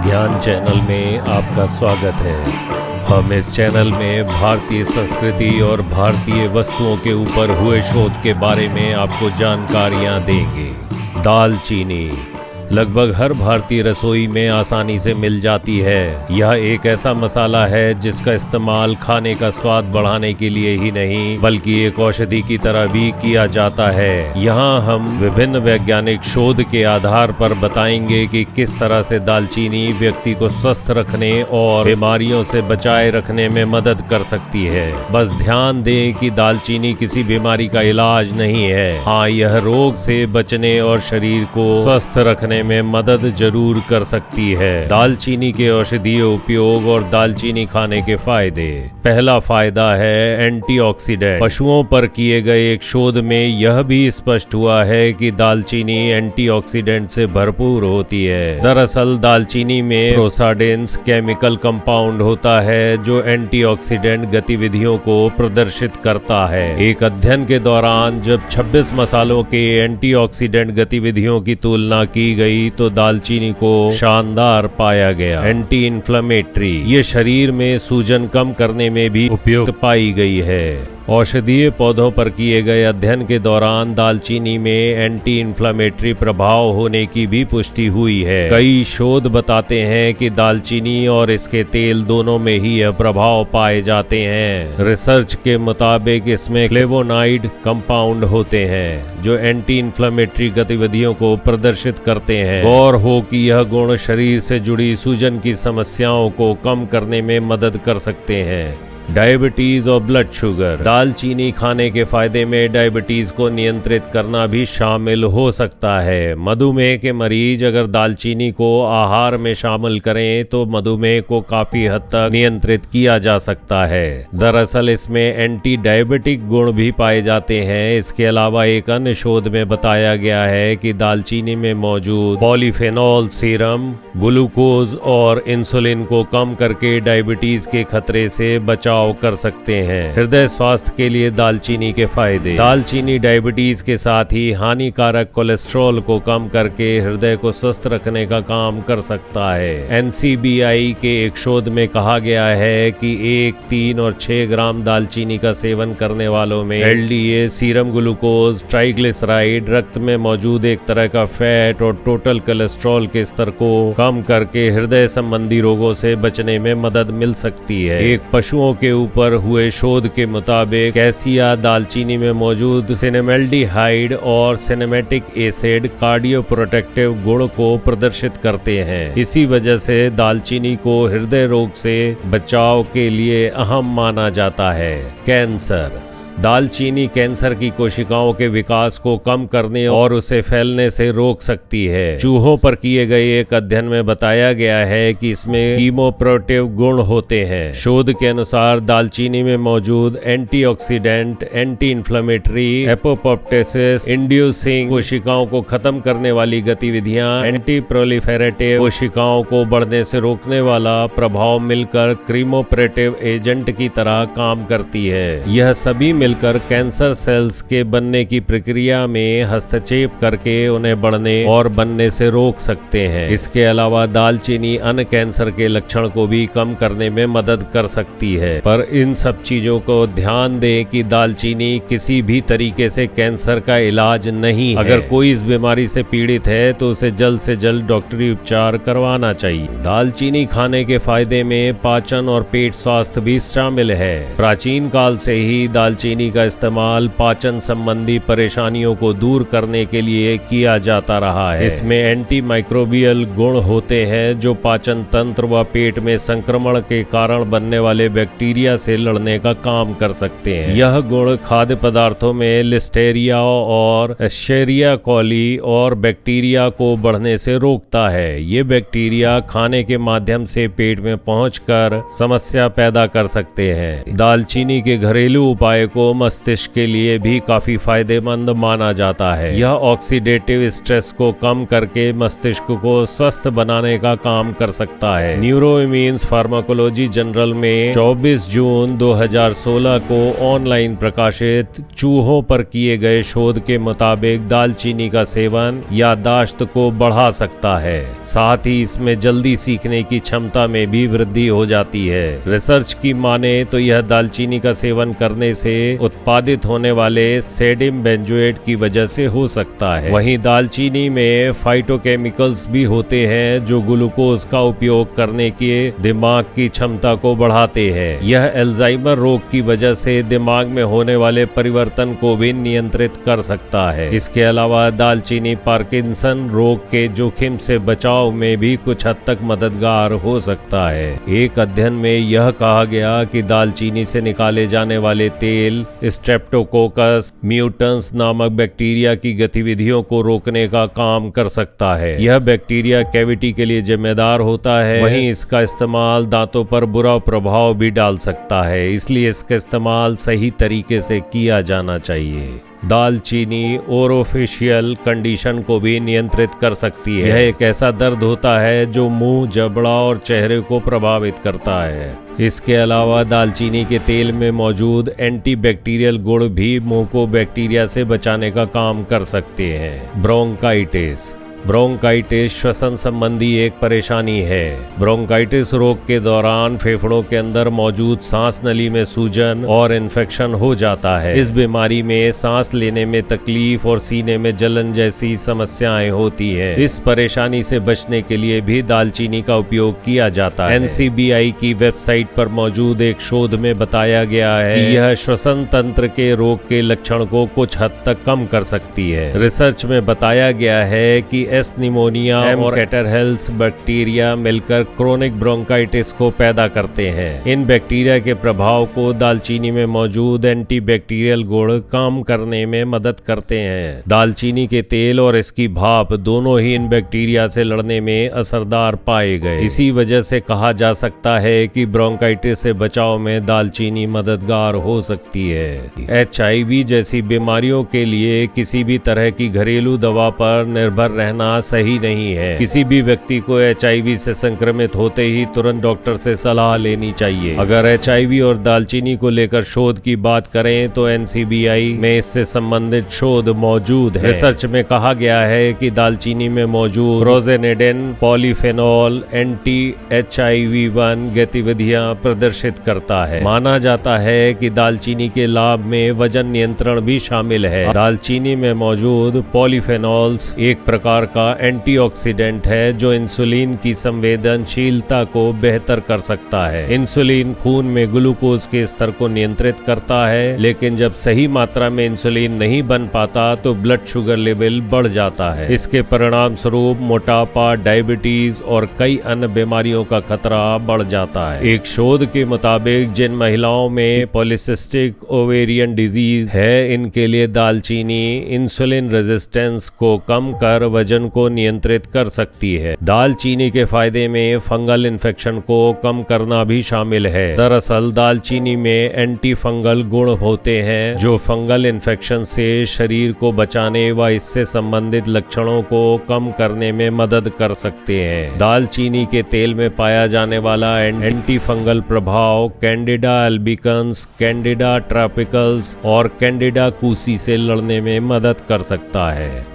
ज्ञान चैनल में आपका स्वागत है। हम इस चैनल में भारतीय संस्कृति और भारतीय वस्तुओं के ऊपर हुए शोध के बारे में आपको जानकारियां देंगे। दालचीनी लगभग हर भारतीय रसोई में आसानी से मिल जाती है। यह एक ऐसा मसाला है जिसका इस्तेमाल खाने का स्वाद बढ़ाने के लिए ही नहीं बल्कि एक औषधि की तरह भी किया जाता है। यहाँ हम विभिन्न वैज्ञानिक शोध के आधार पर बताएंगे कि किस तरह से दालचीनी व्यक्ति को स्वस्थ रखने और बीमारियों से बचाए रखने में मदद कर सकती है। बस ध्यान दें कि दालचीनी किसी बीमारी का इलाज नहीं है। हाँ, यह रोग से बचने और शरीर को स्वस्थ रखने में मदद जरूर कर सकती है। दालचीनी के औषधीय उपयोग और दालचीनी खाने के फायदे। पहला फायदा है एंटीऑक्सीडेंट। पशुओं पर किए गए एक शोध में यह भी स्पष्ट हुआ है कि दालचीनी एंटीऑक्सीडेंट से भरपूर होती है। दरअसल दालचीनी में प्रोसाडेंस केमिकल कंपाउंड होता है जो एंटीऑक्सीडेंट गतिविधियों को प्रदर्शित करता है। एक अध्ययन के दौरान जब 26 मसालों के एंटीऑक्सीडेंट गतिविधियों की तुलना की गई तो दालचीनी को शानदार पाया गया। एंटी इन्फ्लेमेटरी, ये शरीर में सूजन कम करने में भी उपयुक्त पाई गई है। औषधीय पौधों पर किए गए अध्ययन के दौरान दालचीनी में एंटी इन्फ्लेमेटरी प्रभाव होने की भी पुष्टि हुई है। कई शोध बताते हैं कि दालचीनी और इसके तेल दोनों में ही यह प्रभाव पाए जाते हैं। रिसर्च के मुताबिक इसमें फ्लेवोनाइड कंपाउंड होते हैं जो एंटी इन्फ्लेमेटरी गतिविधियों को प्रदर्शित करते हैं। गौर हो कि यह गुण शरीर से जुड़ी सूजन की समस्याओं को कम करने में मदद कर सकते हैं। डायबिटीज और ब्लड शुगर। दालचीनी खाने के फायदे में डायबिटीज को नियंत्रित करना भी शामिल हो सकता है। मधुमेह के मरीज अगर दालचीनी को आहार में शामिल करें तो मधुमेह को काफी हद तक नियंत्रित किया जा सकता है। दरअसल इसमें एंटी डायबिटिक गुण भी पाए जाते हैं। इसके अलावा एक अन्य शोध में बताया गया है कि दालचीनी में मौजूद पॉलीफेनॉल सीरम ग्लूकोज और इंसुलिन को कम करके डायबिटीज के खतरे से बचाव कर सकते हैं। हृदय स्वास्थ्य के लिए दालचीनी के फायदे। दालचीनी डायबिटीज के साथ ही हानिकारक कोलेस्ट्रॉल को कम करके हृदय को स्वस्थ रखने का काम कर सकता है। NCBI के एक शोध में कहा गया है कि 1, 3 और 6 ग्राम दालचीनी का सेवन करने वालों में LDA, सीरम ग्लूकोज, ट्राइग्लिसराइड, रक्त में मौजूद एक तरह का फैट और टोटल कोलेस्ट्रॉल के स्तर को कम करके हृदय संबंधी रोगों से बचने में मदद मिल सकती है। एक पशुओं के ऊपर हुए शोध के मुताबिक कैसिया दालचीनी में मौजूद सिनेमैल्डिहाइड और सिनेमैटिक एसिड कार्डियोप्रोटेक्टिव गुण को प्रदर्शित करते हैं। इसी वजह से दालचीनी को हृदय रोग से बचाव के लिए अहम माना जाता है। कैंसर। दालचीनी कैंसर की कोशिकाओं के विकास को कम करने और उसे फैलने से रोक सकती है। चूहों पर किए गए एक अध्ययन में बताया गया है कि इसमें कीमोप्रोटेक्टिव गुण होते हैं। शोध के अनुसार दालचीनी में मौजूद antioxidant anti inflammatory apoptosis inducing कोशिकाओं को खत्म करने वाली गतिविधियां एंटी प्रोलिफेरेटिव कोशिकाओं को बढ़ने से रोकने वाला प्रभाव मिलकर कीमोप्रोटेक्टिव एजेंट की तरह काम करती है। यह सभी मिलकर कैंसर सेल्स के बनने की प्रक्रिया में हस्तक्षेप करके उन्हें बढ़ने और बनने से रोक सकते हैं। इसके अलावा दालचीनी अन्य कैंसर के लक्षण को भी कम करने में मदद कर सकती है। पर इन सब चीजों को ध्यान दें कि दालचीनी किसी भी तरीके से कैंसर का इलाज नहीं है। अगर कोई इस बीमारी से पीड़ित है तो उसे जल्द से जल्द डॉक्टरी उपचार करवाना चाहिए। दालचीनी खाने के फायदे में पाचन और पेट स्वास्थ्य भी शामिल है। प्राचीन काल से ही दालचीनी का इस्तेमाल पाचन संबंधी परेशानियों को दूर करने के लिए किया जाता रहा है। इसमें एंटी माइक्रोबियल गुण होते हैं जो पाचन तंत्र व पेट में संक्रमण के कारण बनने वाले बैक्टीरिया से लड़ने का काम कर सकते हैं। यह गुण खाद्य पदार्थों में लिस्टेरिया और एशेरिया कोली और बैक्टीरिया को बढ़ने से रोकता है। ये बैक्टीरिया खाने के माध्यम से पेट में पहुंचकर समस्या पैदा कर सकते हैं। दालचीनी के घरेलू उपाय को को मस्तिष्क के लिए भी काफी फायदेमंद माना जाता है। यह ऑक्सीडेटिव स्ट्रेस को कम करके मस्तिष्क को स्वस्थ बनाने का काम कर सकता है। न्यूरोइम्यून्स फार्माकोलॉजी जर्नल में 24 जून 2016 को ऑनलाइन प्रकाशित चूहों पर किए गए शोध के मुताबिक दालचीनी का सेवन याददाश्त को बढ़ा सकता है, साथ ही इसमें जल्दी सीखने की क्षमता में भी वृद्धि हो जाती है। रिसर्च की माने तो यह दालचीनी का सेवन करने से उत्पादित होने वाले सोडियम बेंजोएट की वजह से हो सकता है। वहीं दालचीनी में फाइटोकेमिकल्स भी होते हैं जो ग्लूकोज का उपयोग करने के दिमाग की क्षमता को बढ़ाते हैं। यह अल्जाइमर रोग की वजह से दिमाग में होने वाले परिवर्तन को भी नियंत्रित कर सकता है। इसके अलावा दालचीनी पार्किंसन रोग के जोखिम से बचाव में भी कुछ हद तक मददगार हो सकता है। एक अध्ययन में यह कहा गया कि दालचीनी से निकाले जाने वाले तेल स्ट्रेप्टोकोकस म्यूटेंस नामक बैक्टीरिया की गतिविधियों को रोकने का काम कर सकता है। यह बैक्टीरिया कैविटी के लिए जिम्मेदार होता है, वहीं इसका इस्तेमाल दांतों पर बुरा प्रभाव भी डाल सकता है, इसलिए इसका इस्तेमाल सही तरीके से किया जाना चाहिए। दालचीनी ओरोफेशियल कंडीशन को भी नियंत्रित कर सकती है। यह एक ऐसा दर्द होता है जो मुंह, जबड़ा और चेहरे को प्रभावित करता है। इसके अलावा दालचीनी के तेल में मौजूद एंटीबैक्टीरियल गुण भी मुंह को बैक्टीरिया से बचाने का काम कर सकते हैं। ब्रोंकाइटिस श्वसन संबंधी एक परेशानी है। ब्रोंकाइटिस रोग के दौरान फेफड़ों के अंदर मौजूद सांस नली में सूजन और इन्फेक्शन हो जाता है। इस बीमारी में सांस लेने में तकलीफ और सीने में जलन जैसी समस्याएं होती हैं। इस परेशानी से बचने के लिए भी दालचीनी का उपयोग किया जाता है। NCBI की वेबसाइट पर मौजूद एक शोध में बताया गया है कि यह श्वसन तंत्र के रोग के लक्षण को कुछ हद तक कम कर सकती है। रिसर्च में बताया गया है कि एस निमोनिया और कैटरहेल्स बैक्टीरिया मिलकर क्रोनिक ब्रोंकाइटिस को पैदा करते हैं। इन बैक्टीरिया के प्रभाव को दालचीनी में मौजूद एंटीबैक्टीरियल गुण कम करने में मदद करते हैं। दालचीनी के तेल और इसकी भाप दोनों ही इन बैक्टीरिया से लड़ने में असरदार पाए गए। इसी वजह से कहा जा सकता है कि ब्रोंकाइटिस से बचाव में दालचीनी मददगार हो सकती है। HIV जैसी बीमारियों के लिए किसी भी तरह की घरेलू दवा पर निर्भर रहना सही नहीं है। किसी भी व्यक्ति को HIV से संक्रमित होते ही तुरंत डॉक्टर से सलाह लेनी चाहिए। अगर HIV और दालचीनी को लेकर शोध की बात करें तो NCBI में इससे संबंधित शोध मौजूद है। रिसर्च में कहा गया है कि दालचीनी में मौजूद रोजेनेडिन पॉलीफेनॉल anti-HIV1 गतिविधियां प्रदर्शित करता है। माना जाता है कि दालचीनी के लाभ में वजन नियंत्रण भी शामिल है। दालचीनी में मौजूद पॉलीफेनॉल्स एक प्रकार का एंटीऑक्सीडेंट है जो इंसुलिन की संवेदनशीलता को बेहतर कर सकता है। इंसुलिन खून में ग्लूकोज के स्तर को नियंत्रित करता है, लेकिन जब सही मात्रा में इंसुलिन नहीं बन पाता तो ब्लड शुगर लेवल बढ़ जाता है। इसके परिणाम स्वरूप मोटापा, डायबिटीज और कई अन्य बीमारियों का खतरा बढ़ जाता है। एक शोध के मुताबिक जिन महिलाओं में पॉलीसिस्टिक ओवेरियन डिजीज है, इनके लिए दालचीनी इंसुलिन रेजिस्टेंस को कम कर वजन को नियंत्रित कर सकती है। दालचीनी के फायदे में फंगल इन्फेक्शन को कम करना भी शामिल है। दरअसल दालचीनी में एंटी फंगल गुण होते हैं जो फंगल इन्फेक्शन से शरीर को बचाने व इससे संबंधित लक्षणों को कम करने में मदद कर सकते हैं। दालचीनी के तेल में पाया जाने वाला एंटी फंगल प्रभाव कैंडिडा अल्बिकन्स, कैंडिडा ट्रॉपिकल्स और कैंडिडा कूसी से लड़ने में मदद कर सकता है।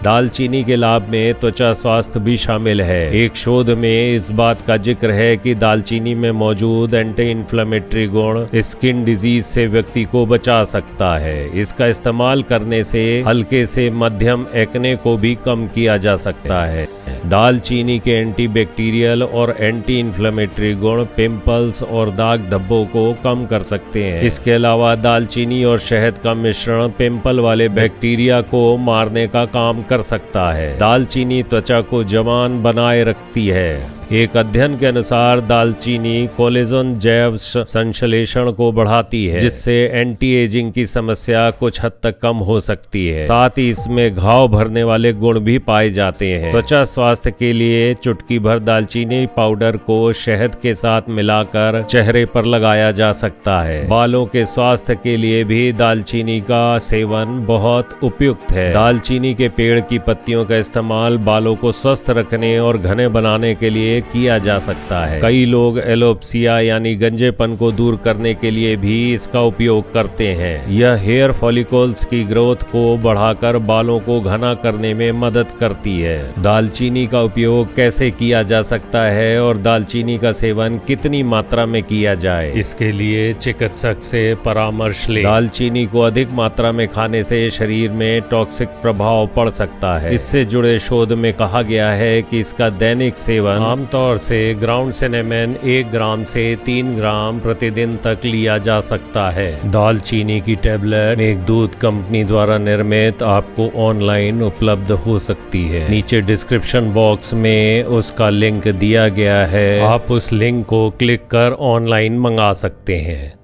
दालचीनी के लाभ में त्वचा स्वास्थ्य भी शामिल है। एक शोध में इस बात का जिक्र है कि दालचीनी में मौजूद एंटी इन्फ्लेमेटरी गुण स्किन डिजीज से व्यक्ति को बचा सकता है। इसका इस्तेमाल करने से हल्के से मध्यम एक्ने को भी कम किया जा सकता है। दालचीनी के एंटीबैक्टीरियल और एंटी इन्फ्लेमेटरी गुण पिंपल्स और दाग धब्बों को कम कर सकते हैं। इसके अलावा दालचीनी और शहद का मिश्रण पिंपल वाले बैक्टीरिया को मारने का काम कर सकता है। दालचीनी त्वचा को जवान बनाए रखती है। एक अध्ययन के अनुसार दालचीनी कोलेजन जैव संश्लेषण को बढ़ाती है, जिससे एंटी एजिंग की समस्या कुछ हद तक कम हो सकती है। साथ ही इसमें घाव भरने वाले गुण भी पाए जाते हैं। त्वचा स्वास्थ्य के लिए चुटकी भर दालचीनी पाउडर को शहद के साथ मिलाकर चेहरे पर लगाया जा सकता है। बालों के स्वास्थ्य के लिए भी दालचीनी का सेवन बहुत उपयुक्त है। दालचीनी के पेड़ की पत्तियों का इस्तेमाल बालों को स्वस्थ रखने और घने बनाने के लिए किया जा सकता है। कई लोग एलोपेशिया यानी गंजेपन को दूर करने के लिए भी इसका उपयोग करते हैं। यह हेयर फॉलिकल्स की ग्रोथ को बढ़ाकर बालों को घना करने में मदद करती है। दालचीनी का उपयोग कैसे किया जा सकता है और दालचीनी का सेवन कितनी मात्रा में किया जाए, इसके लिए चिकित्सक से परामर्श लें। दालचीनी को अधिक मात्रा में खाने से शरीर में टॉक्सिक प्रभाव पड़ सकता है। इससे जुड़े शोध में कहा गया है कि इसका दैनिक सेवन आमतौर से ग्राउंड सिनेमन 1 ग्राम से 3 ग्राम प्रतिदिन तक लिया जा सकता है। दालचीनी की टेबलेट एक दूध कंपनी द्वारा निर्मित आपको ऑनलाइन उपलब्ध हो सकती है। नीचे डिस्क्रिप्शन बॉक्स में उसका लिंक दिया गया है, आप उस लिंक को क्लिक कर ऑनलाइन मंगा सकते हैं।